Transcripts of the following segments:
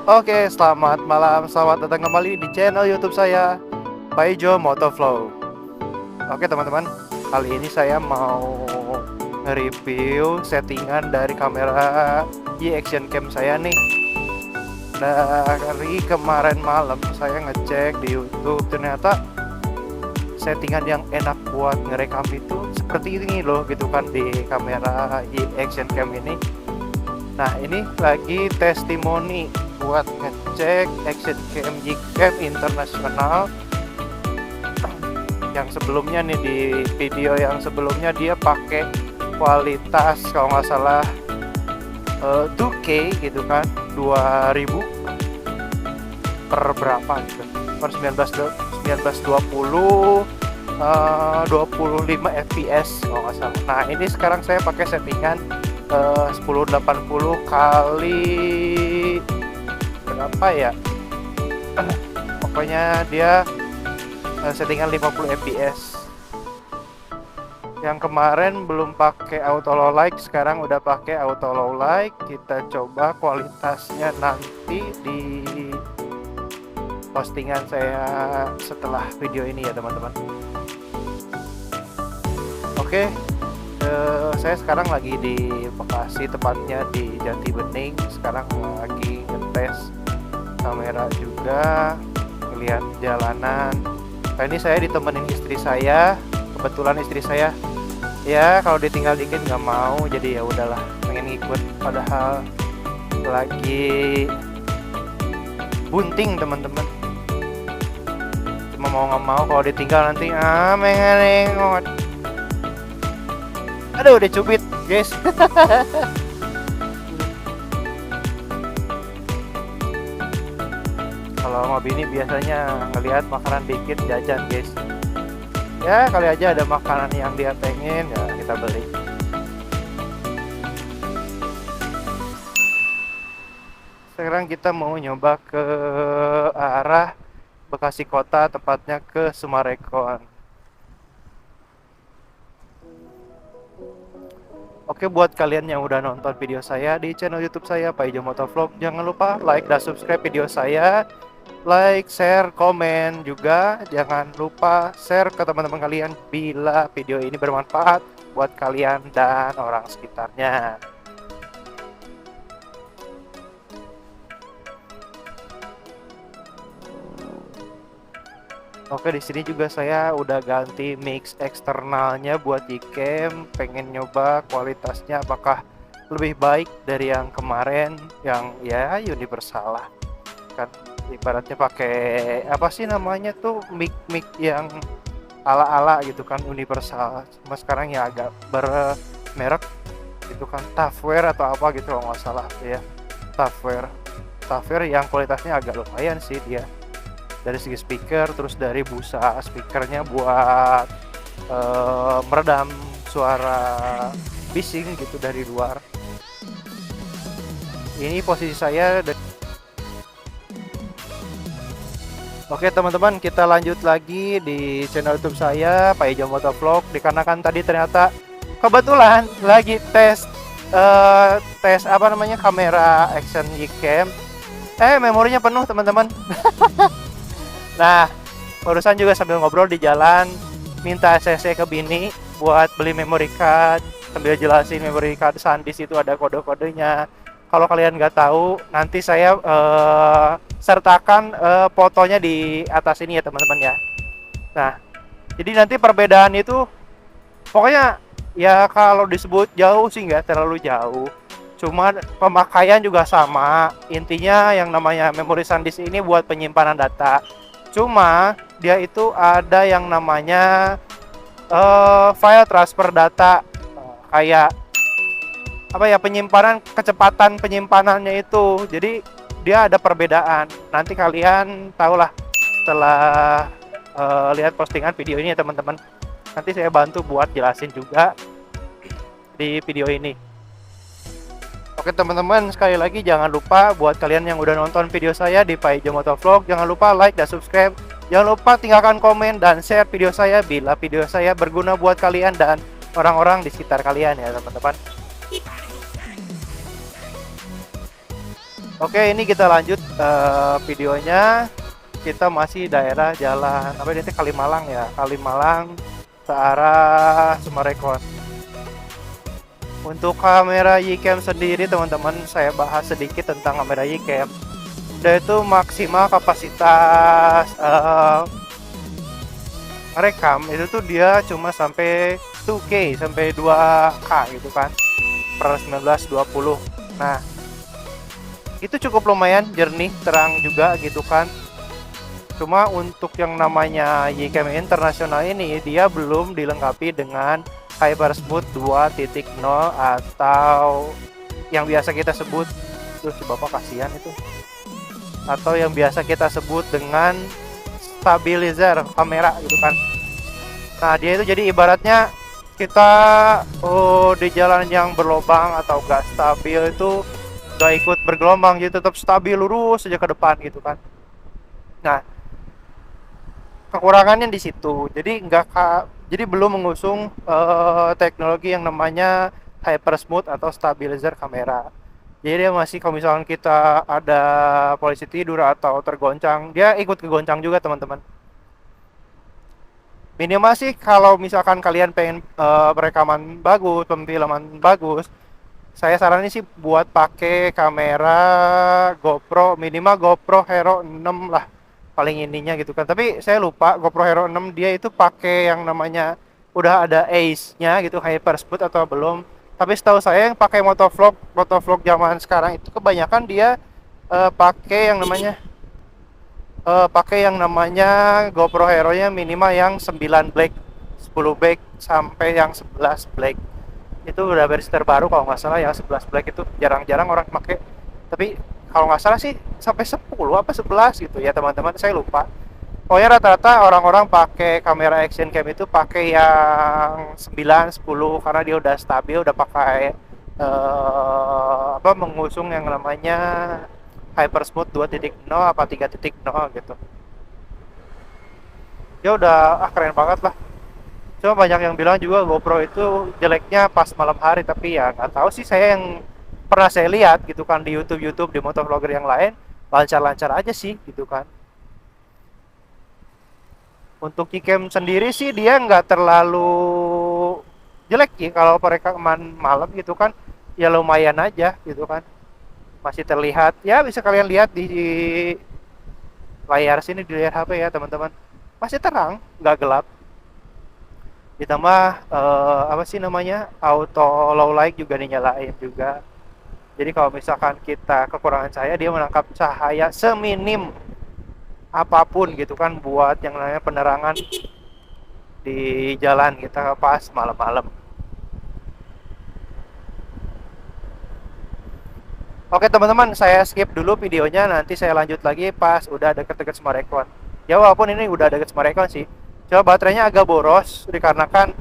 Oke, selamat malam, selamat datang kembali di channel YouTube saya, Paijo Motovlog. Oke teman-teman, kali ini saya mau nge-review settingan dari kamera Action Cam saya nih. Dari kemarin malam saya ngecek di YouTube, ternyata settingan yang enak buat ngerekam itu seperti ini loh, gitu kan, di kamera Action Cam ini. Nah, ini lagi testimoni buat ngecek Action Cam Gcam internasional. Yang sebelumnya nih, di video yang sebelumnya dia pakai kualitas kalau nggak salah 2K gitu kan, 2000 per berapa gitu, per 1920 25 fps kalau nggak salah. Nah, ini sekarang saya pakai settingan 1080 kali berapa ya, pokoknya dia settingan 50 fps. Yang kemarin belum pakai auto low light, sekarang udah pakai auto low light. Kita coba kualitasnya nanti di postingan saya setelah video ini ya teman-teman. Oke, saya sekarang lagi di Bekasi, tepatnya di Jati Bening. Sekarang lagi ngetes kamera juga, ngeliat jalanan. Kali ini saya ditemenin istri saya. Kebetulan istri saya ya kalau ditinggal dikit nggak mau, jadi ya udahlah, pengen ngikut. Padahal lagi bunting teman-teman. Cuma mau nggak mau kalau ditinggal nanti mengengot. Aduh, udah cubit guys. Kalau sama bini biasanya ngelihat makanan dikit jajan guys. Ya kali aja ada makanan yang dia pengen, ya kita beli. Sekarang kita mau nyoba ke arah Bekasi Kota, tepatnya ke Sumarekon. Oke, buat kalian yang udah nonton video saya di channel YouTube saya, Paijo Motovlog, jangan lupa like dan subscribe video saya. Like, share, komen juga. Jangan lupa share ke teman-teman kalian bila video ini bermanfaat buat kalian dan orang sekitarnya. Oke, di sini juga saya udah ganti mix eksternalnya buat Gcam. Pengen nyoba kualitasnya apakah lebih baik dari yang kemarin, yang ya universal lah kan, ibaratnya pakai apa sih namanya tuh, mic yang ala-ala gitu kan, universal. Cuma sekarang ya agak bermerek gitu kan, Tafware atau apa gitu kalau nggak salah ya. Tafware yang kualitasnya agak lumayan sih dia, dari segi speaker, terus dari busa speakernya buat meredam suara bising gitu dari luar. Ini posisi saya. Oke teman-teman, kita lanjut lagi di channel YouTube saya, Paijo Motovlog. Dikarenakan tadi ternyata kebetulan lagi tes apa namanya, kamera Action Gcam. Memorinya penuh teman-teman. Nah, barusan juga sambil ngobrol di jalan, minta CC ke bini buat beli memory card, sambil jelasin memory card SanDisk itu ada kode-kodenya. Kalau kalian nggak tahu, nanti saya sertakan fotonya di atas ini ya teman-teman ya. Nah, jadi nanti perbedaan itu pokoknya ya kalau disebut jauh sih nggak terlalu jauh. Cuma pemakaian juga sama. Intinya yang namanya memori SanDisk ini buat penyimpanan data. Cuma dia itu ada yang namanya file transfer data, kayak apa ya, penyimpanan, kecepatan penyimpanannya itu. Jadi dia ada perbedaan. Nanti kalian tahulah setelah lihat postingan video ini ya teman-teman. Nanti saya bantu buat jelasin juga di video ini. Oke teman-teman, sekali lagi jangan lupa buat kalian yang udah nonton video saya di Paijo Motovlog, jangan lupa like dan subscribe. Jangan lupa tinggalkan komen dan share video saya bila video saya berguna buat kalian dan orang-orang di sekitar kalian ya teman-teman. Oke, ini kita lanjut videonya. Kita masih daerah jalan apa ini Kalimalang ya, Kalimalang ke arah Summarecon. Untuk kamera Ycam sendiri teman-teman, saya bahas sedikit tentang kamera Ycam. Dia itu maksimal kapasitas rekam itu tuh dia cuma sampai 2K, sampai 2K gitu kan, per 1920. Nah, itu cukup lumayan jernih, terang juga gitu kan. Cuma untuk yang namanya Ycam internasional ini dia belum dilengkapi dengan Hyper Smooth 2.0 atau yang biasa kita sebut, tuh si bapak kasihan itu, atau yang biasa kita sebut dengan stabilizer kamera gitu kan. Nah, dia itu jadi ibaratnya kita di jalan yang berlobang atau gak stabil itu gak ikut bergelombang, jadi tetap stabil lurus saja ke depan gitu kan. Nah, kekurangannya di situ. Jadi belum mengusung teknologi yang namanya hyper smooth atau stabilizer kamera. Jadi dia masih, kalau misalkan kita ada polisi tidur atau tergoncang, dia ikut kegoncang juga teman-teman. Minimal sih kalau misalkan kalian pengen perekaman bagus, pemfilman bagus, saya saranin sih buat pakai kamera GoPro, minimal GoPro Hero 6 lah paling ininya gitu kan. Tapi saya lupa GoPro Hero 6 dia itu pakai yang namanya udah ada Ace-nya gitu, Hyper Smooth atau belum. Tapi setahu saya yang pakai motovlog zaman sekarang itu kebanyakan dia pakai yang namanya GoPro Hero-nya minimal yang 9 black, 10 black sampai yang 11 black. Itu udah versi terbaru kalau nggak salah, yang 11 black itu jarang-jarang orang pakai. Tapi kalau nggak salah sih sampai 10 apa 11 gitu ya teman-teman, saya lupa. Pokoknya rata-rata orang-orang pakai kamera action cam itu pakai yang 9, 10 karena dia udah stabil, udah pakai mengusung yang namanya Hyper Smooth 2.0 apa 3.0 gitu. Ya udah keren banget lah. Cuma banyak yang bilang juga GoPro itu jeleknya pas malam hari, tapi ya nggak tahu sih, saya yang pernah saya lihat gitu kan di YouTube di motovlogger yang lain lancar-lancar aja sih gitu kan. Untuk Gcam sendiri sih dia nggak terlalu jelek sih kalau perekaman malam gitu kan, ya lumayan aja gitu kan, masih terlihat ya, bisa kalian lihat di layar sini, di layar HP ya teman-teman, masih terang nggak gelap. Ditambah apa sih namanya, auto low light juga dinyalain juga. Jadi kalau misalkan kita, kekurangan saya, dia menangkap cahaya seminim apapun gitu kan buat yang namanya penerangan di jalan kita pas malam-malam. Oke teman-teman, saya skip dulu videonya, nanti saya lanjut lagi pas udah deket-deket Summarecon. Ya walaupun ini udah deket Summarecon sih. Coba baterainya agak boros dikarenakan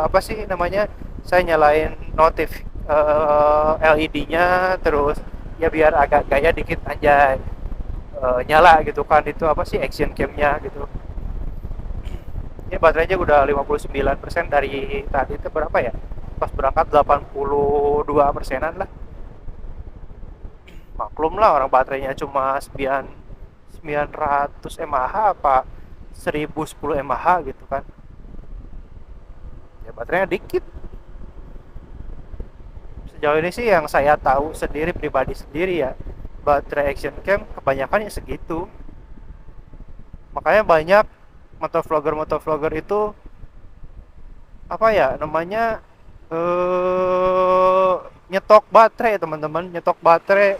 apa sih namanya, saya nyalain notif LED-nya terus ya biar agak gaya dikit aja nyala gitu kan, itu apa sih action cam-nya gitu. Ini baterainya udah 59% dari tadi itu berapa ya? Pas berangkat 82%-an lah. Maklum lah orang baterainya cuma 900 mAh apa 1010 mAh gitu kan. Ya baterainya dikit. Sejauh ini sih yang saya tahu sendiri, pribadi sendiri ya, baterai action cam kebanyakan ya segitu. Makanya banyak motovlogger itu apa ya namanya, nyetok baterai teman-teman, nyetok baterai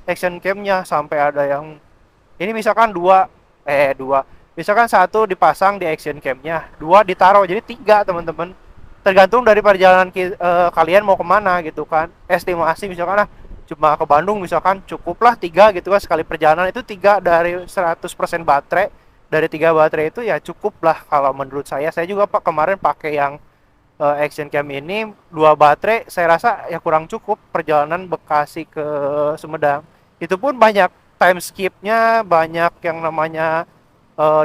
action camnya sampai ada yang ini misalkan dua, misalkan satu dipasang di action camnya, dua ditaruh jadi tiga teman-teman, tergantung dari perjalanan kalian mau kemana gitu kan. Estimasi misalkan cuma ke Bandung misalkan, cukuplah tiga gitu kan sekali perjalanan, itu tiga dari 100% baterai, dari tiga baterai itu ya cukup lah kalau menurut saya juga pak kemarin pakai yang action cam ini, dua baterai saya rasa ya kurang cukup perjalanan Bekasi ke Sumedang. Itu pun banyak time skipnya, banyak yang namanya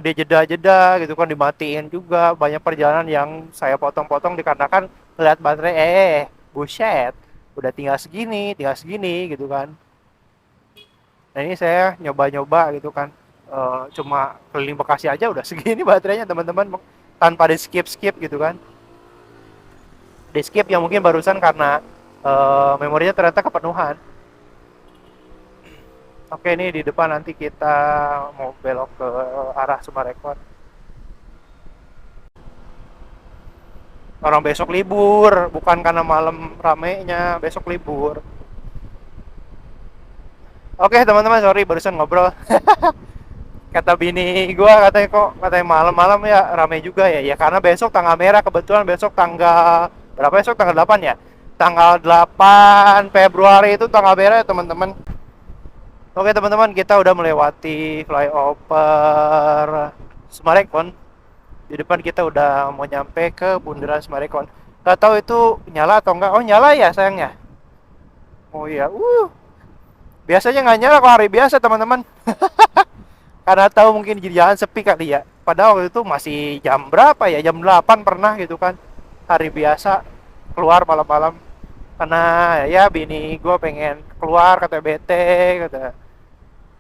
dia jeda-jeda gitu kan, dimatiin juga, banyak perjalanan yang saya potong-potong dikarenakan lihat baterai buset udah tinggal segini gitu kan. Nah ini saya nyoba-nyoba gitu kan. Cuma keliling Bekasi aja udah segini baterainya teman-teman, tanpa di skip-skip gitu kan. Di skip yang mungkin barusan karena memorinya ternyata kepenuhan. Oke, ini di depan nanti kita mau belok ke arah Sumarekon. Orang besok libur, bukan karena malam ramenya, besok libur. Oke teman-teman, sorry barusan ngobrol. Kata bini gua katanya kok katanya malam-malam ya rame juga ya. Ya karena besok tanggal merah, kebetulan besok tanggal berapa, besok tanggal 8 ya. Tanggal 8 Februari itu tanggal merah ya teman-teman. Oke teman-teman, kita udah melewati flyover Sumarekon. Di depan kita udah mau nyampe ke Bundaran Sumarekon. Gak tahu itu nyala atau enggak. Oh nyala ya sayangnya. Oh iya, biasanya nggak nyala kalau hari biasa teman-teman. Karena tahu mungkin di jalan sepi kali ya. Padahal waktu itu masih jam berapa ya? Jam 8 pernah gitu kan. Hari biasa keluar malam-malam. Karena ya bini gue pengen keluar, kata bete, kata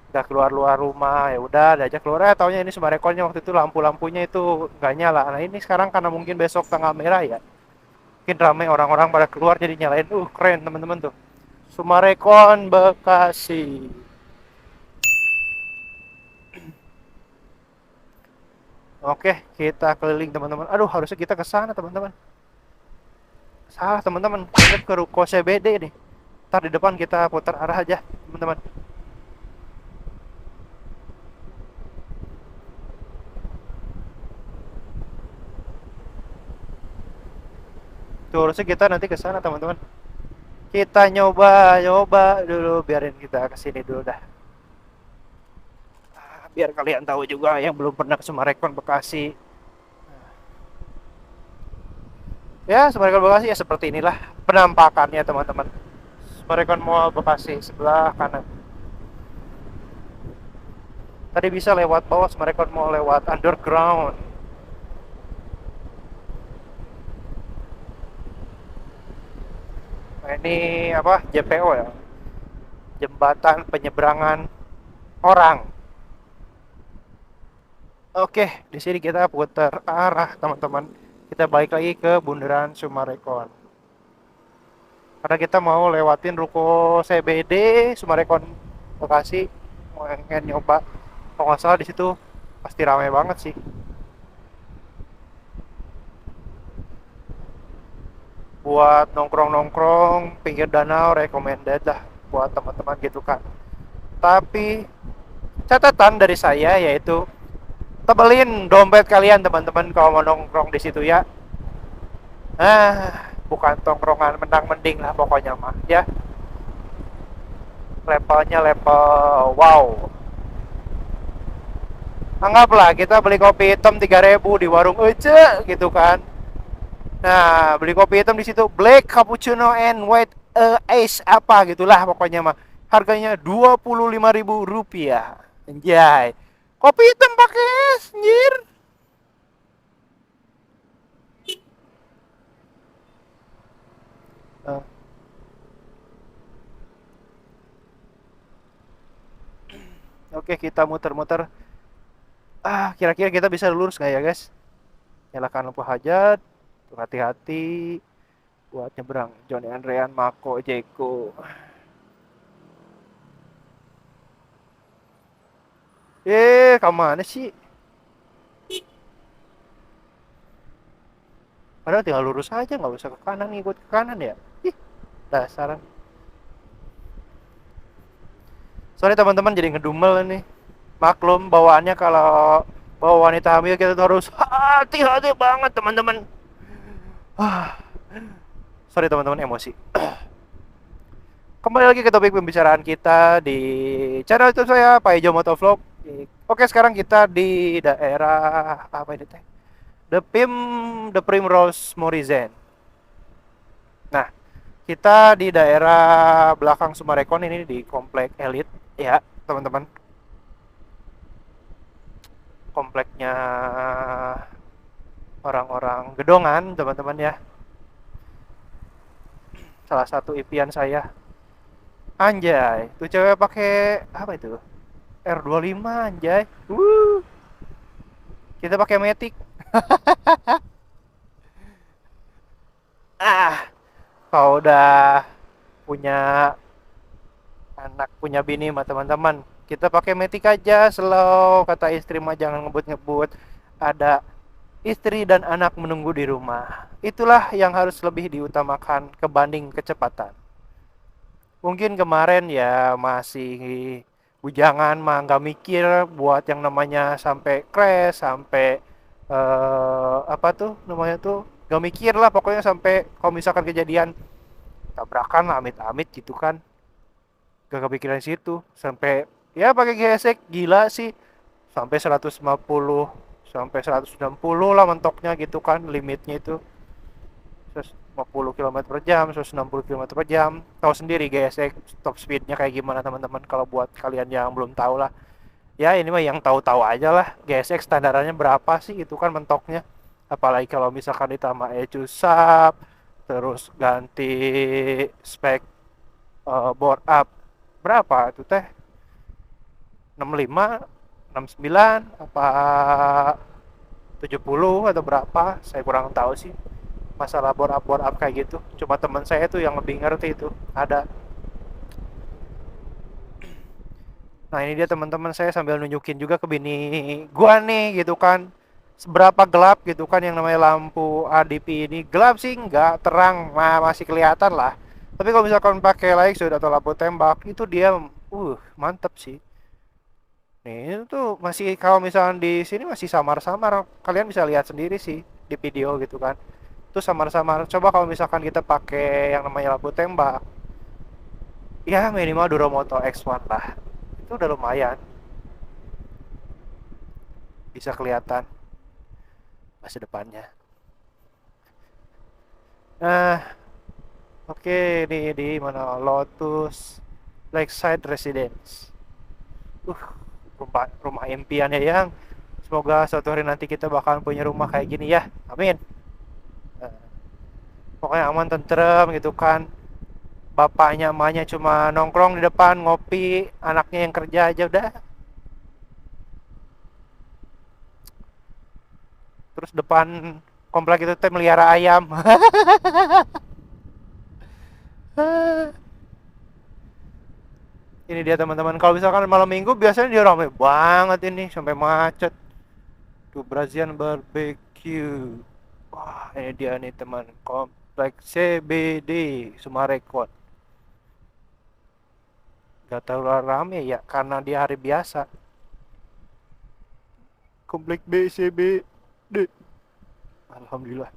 udah keluar luar rumah, ya udah diajak keluar, taunya ini Sumarekonnya waktu itu lampu-lampunya itu nggak nyala. Nah ini sekarang karena mungkin besok tanggal merah ya, mungkin ramai orang-orang pada keluar jadi nyalain. Keren teman-teman tuh, Sumarekon Bekasi. Oke, kita keliling teman-teman. Aduh, harusnya kita ke sana teman-teman. Salah teman-teman, kita ke Ruko CBD nih. Ntar di depan kita putar arah aja teman-teman. Tuh, harusnya kita nanti ke sana teman-teman. Kita nyoba dulu, biarin kita ke sini dulu dah. Biar kalian tahu juga yang belum pernah ke Sumarekon Bekasi. Ya, Sumarekon Bekasi ya seperti inilah penampakannya teman-teman. Sumarekon Mall Bekasi sebelah kanan. Tadi bisa lewat bawah Sumarekon Mall, lewat underground. Nah, ini apa? JPO ya. Jembatan penyeberangan orang. Oke, di sini kita putar arah teman-teman. Kita balik lagi ke Bundaran Sumarekon. Karena kita mau lewatin ruko CBD Sumarekon Bekasi, mau pengen nyoba. Kalau nggak salah di situ pasti ramai banget sih. Buat nongkrong-nongkrong pinggir danau recommended lah buat teman-teman gitu kan. Tapi catatan dari saya yaitu tebelin dompet kalian teman-teman kalau mau nongkrong di situ ya. Bukan tongkrongan menang mending lah pokoknya mah ya. Levelnya level wow. Anggaplah kita beli kopi hitam 3.000 di warung Ece gitu kan. Nah, beli kopi hitam di situ black cappuccino and white ice apa gitulah pokoknya mah. Harganya Rp25.000. Anjay. Kopi hitam pakai es, anjir. Eh, Oke, kita muter-muter. Kira-kira kita bisa lurus nggak ya, guys? Nyalakan lampu hajat. Hati-hati buat nyebrang. Johnny Andrean, Mako, Jeko. Kemana sih? Padahal tinggal lurus aja, nggak usah ke kanan, ngikut ke kanan ya. Ih, dasaran. Sorry teman-teman jadi ngedumel nih. Maklum bawaannya kalau bawa wanita hamil kita tuh harus hati-hati banget teman-teman. Sorry teman-teman, emosi. Kembali lagi ke topik pembicaraan kita di channel YouTube saya, Pak Ijo Motovlog. Oke, sekarang kita di daerah apa ini teh? The Primrose Morizen. Nah, kita di daerah belakang Sumarekon ini di komplek elit ya, teman-teman. Kompleknya orang-orang gedongan, teman-teman ya. Salah satu impian saya. Anjay, tuh cewek pakai apa itu? R25 anjay. Uh, kita pakai Matic. Ah, kalau udah punya anak, punya bini mah teman-teman, kita pakai Matic aja slow, kata istri mah jangan ngebut-ngebut. Ada istri dan anak menunggu di rumah. Itulah yang harus lebih diutamakan kebanding kecepatan. Mungkin kemarin ya masih bujangan mah nggak mikir buat yang namanya sampai crash, sampai apa tuh namanya tuh, nggak mikir lah pokoknya sampai kalau misalkan kejadian tabrakan lah amit-amit gitu kan, gak kepikiran situ sampai ya pakai gesek gila sih sampai 150 sampai 160 lah mentoknya gitu kan, limitnya itu 150 km per jam, 160 km per jam. Tahu sendiri GSX top speednya kayak gimana teman-teman, kalau buat kalian yang belum tahu lah. Ya ini mah yang tahu-tahu aja lah, GSX standarannya berapa sih itu kan mentoknya. Apalagi kalau misalkan ditambah ECU sub, terus ganti spek board up berapa itu teh? 65, 69 apa 70 atau berapa? Saya kurang tahu sih masalah bore up kayak gitu. Cuma teman saya tuh yang lebih ngerti itu ada. Nah ini dia teman-teman, saya sambil nunjukin juga ke bini gua nih gitu kan, seberapa gelap gitu kan yang namanya lampu ADP ini. Gelap sih enggak, terang masih kelihatan lah, tapi kalau misalkan pakai light shoot atau lampu tembak itu dia mantep sih. Nih itu tuh masih, kalau misalkan di sini masih samar-samar, kalian bisa lihat sendiri sih di video gitu kan, itu samar-samar. Coba kalau misalkan kita pakai yang namanya lampu tembak, ya minimal Duromoto X1 lah, itu udah lumayan bisa kelihatan masa depannya. Nah, oke, di mana Lotus Lakeside Residence. Uh, rumah impian ya yang. Semoga suatu hari nanti kita bakalan punya rumah kayak gini ya. Amin. Nah, pokoknya aman tentrem gitu kan. Bapaknya emaknya cuma nongkrong di depan ngopi, anaknya yang kerja aja udah. Terus depan komplek itu teh melihara ayam. Ini dia teman-teman, kalau misalkan malam minggu biasanya dia ramai banget ini sampai macet tuh, Brazilian barbecue. Wah ini dia nih teman, komplek CBD Sumarekon. Gak terlalu rame ya karena dia hari biasa. Komplek BCBD, alhamdulillah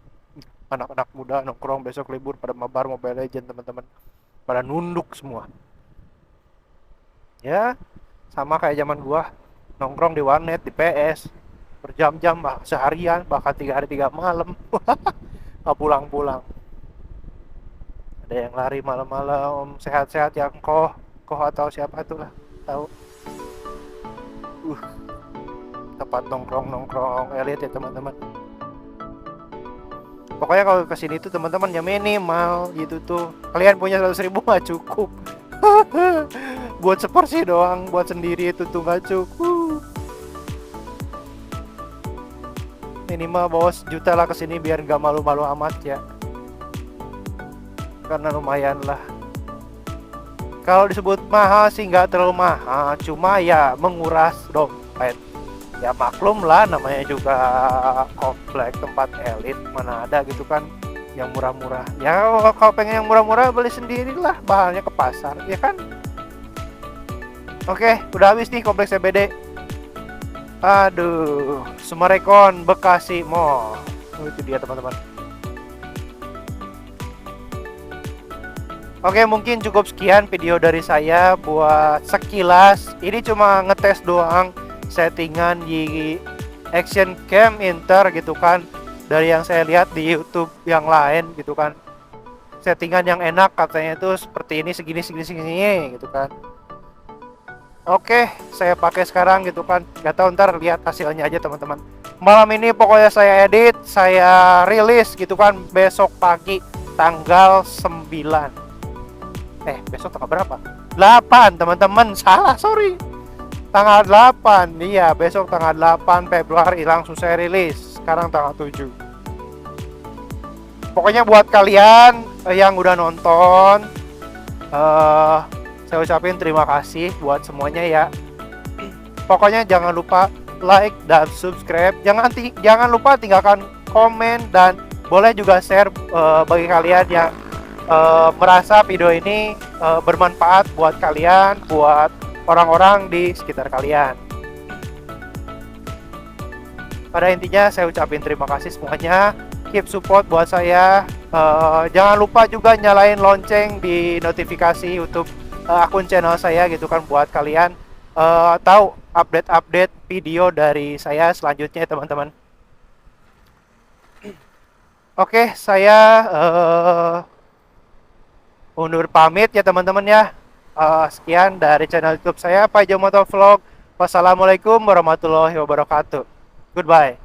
anak-anak muda nongkrong besok libur pada mabar Mobile Legend teman-teman, pada nunduk semua. Ya sama kayak zaman gua nongkrong di warnet, di PS berjam-jam, seharian, bahkan 3 hari 3 malam. Nggak pulang-pulang. Ada yang lari malam-malam sehat-sehat, yang koh atau siapa itulah tahu. Tempat nongkrong elit ya teman-teman. Pokoknya kalau kesini tuh teman-teman ya minimal gitu tuh, kalian punya 100.000 nggak cukup. Buat seporsi doang, buat sendiri itu tuh nggak cukup. Minimal bawa 1 juta lah kesini biar nggak malu-malu amat ya, karena lumayan lah. Kalau disebut mahal sih nggak terlalu mahal, cuma ya menguras dompet. Ya maklum lah, namanya juga komplek tempat elit, mana ada gitu kan yang murah-murah. Ya kalau pengen yang murah-murah beli sendirilah bahannya ke pasar ya kan. Oke, udah habis nih kompleks CBD. Aduh, Sumarekon Bekasi Mall. Itu dia teman-teman. Oke, mungkin cukup sekian video dari saya buat sekilas. Ini cuma ngetes doang settingan di Action Cam Inter gitu kan. Dari yang saya lihat di YouTube yang lain gitu kan, settingan yang enak katanya itu seperti ini, segini gitu kan. Oke, saya pakai sekarang gitu kan. Gak tahu, ntar lihat hasilnya aja teman-teman. Malam ini pokoknya saya edit, saya rilis gitu kan besok pagi tanggal 9. Besok tanggal berapa? 8 teman-teman, salah, sorry. Tanggal 8, iya, besok tanggal 8 Februari langsung saya rilis. Sekarang tanggal 7. Pokoknya buat kalian yang udah nonton, saya ucapin terima kasih buat semuanya ya. Pokoknya jangan lupa like dan subscribe. Jangan lupa tinggalkan komen dan boleh juga share bagi kalian yang merasa video ini bermanfaat buat kalian, buat orang-orang di sekitar kalian. Pada intinya saya ucapin terima kasih semuanya. Keep support buat saya. Jangan lupa juga nyalain lonceng di notifikasi YouTube akun channel saya gitu kan, buat kalian tahu update-update video dari saya selanjutnya teman-teman. Oke, saya undur pamit ya teman-teman ya. Sekian dari channel YouTube saya, Pak Jomoto Vlog. Wassalamualaikum warahmatullahi wabarakatuh. Goodbye.